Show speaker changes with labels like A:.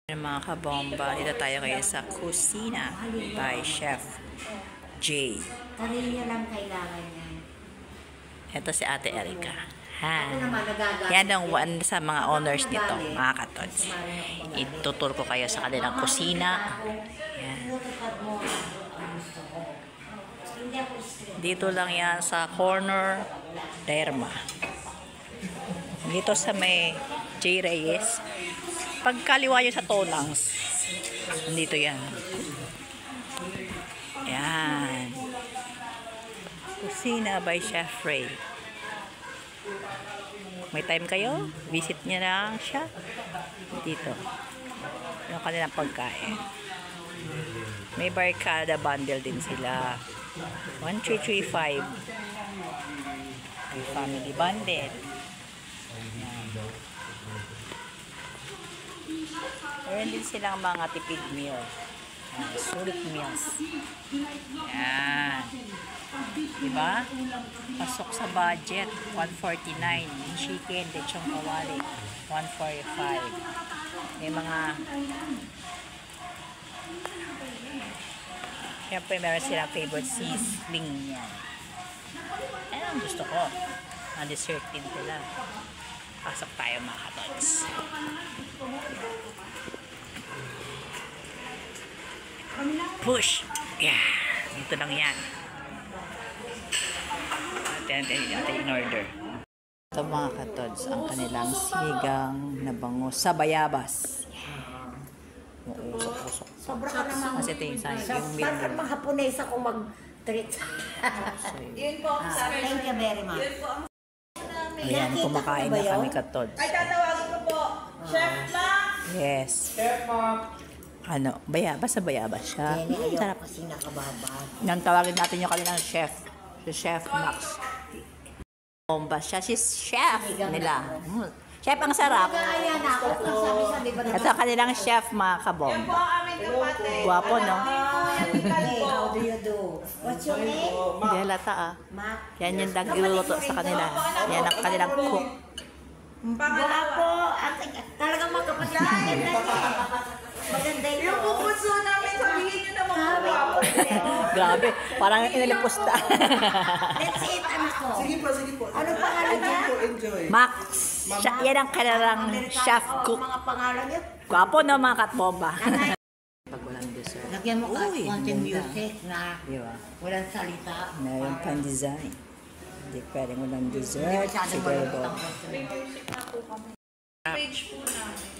A: Mga kabomba, dito tayo ngayon sa Kusina by Chef J.
B: Kanina lang kailangan niya.
A: Ito si Ate Erica. Ha. Yan ang one sa mga owners nito, mga katods. Itutur ko kayo sa kanilang kusina. Yan. Dito lang yan sa corner Derma. Dito sa may J. Reyes. Pagkaliwa nyo sa Tonangs, dito yan. Yan. Kusina by Chef Ray. May time kayo, visit nyo lang siya. Dito. Yung kanilang pagkain. May barkada bundle din sila. 1335. May family bundle. Meron din silang mga tipid meal. Sulit meals. Yan. Diba? Pasok sa budget. 149. Chicken, lechong kawali. 145. May mga siyempre meron silang favorite sizzling yan. Ayan ang gusto ko. Ang dessert din sila. Pasok tayo mga katods. Push! Yeah! Dito lang yan. Atin in order. Ito mga katods, ang kanilang sigang na bango sa bayabas. Yeah. Usok-usok.
B: Sobra ka naman.
A: Kasi ito yung milk.
B: Bakit mga Hapones ako mag-treat? Thank you very much.
A: Ayan, kumakain na kami katods.
C: Ay, tatawagin ko po. Chef Max!
A: Yes.
C: Chef Max!
A: Ano, bayabas sa bayabas siya.
B: Sarap kasi nakababa.
A: Nang tawagin natin yung kanilang chef. Si Chef Max. Bomba siya. Si chef nila. Chef, ang sarap.
B: Kaya na ako. Sabi-sabi ba
A: Ito ang kanilang chef, mga kabomba. Guwapo, no?
B: Hey, how do you do? What's your name?
A: Hindi halata, ah.
B: Mac.
A: Yan yung nagluluto sa kanila. Yan ang kanilang cook.
B: Guwapo. Talagang magkapatid natin na niya. Maganda ito.
C: Yung pupuso namin, sabihin nyo naman po.
A: Grabe, parang inalipos na.
B: Let's eat, anak ko.
C: Sige po.
B: Ano pangalan niya?
C: Enjoy.
A: Max. Yan ang kanilang chef cook.
B: Mga pangalan niya.
A: Guwapo, no, mga katbomba. Pag walang dessert.
B: Lagyan mo ka
A: Uy,
B: konting
A: ganda.
B: music na
A: Diba?
B: walang salita.
A: Meron pang design. Hindi pwedeng walang dessert. Siguro.
C: Page po namin.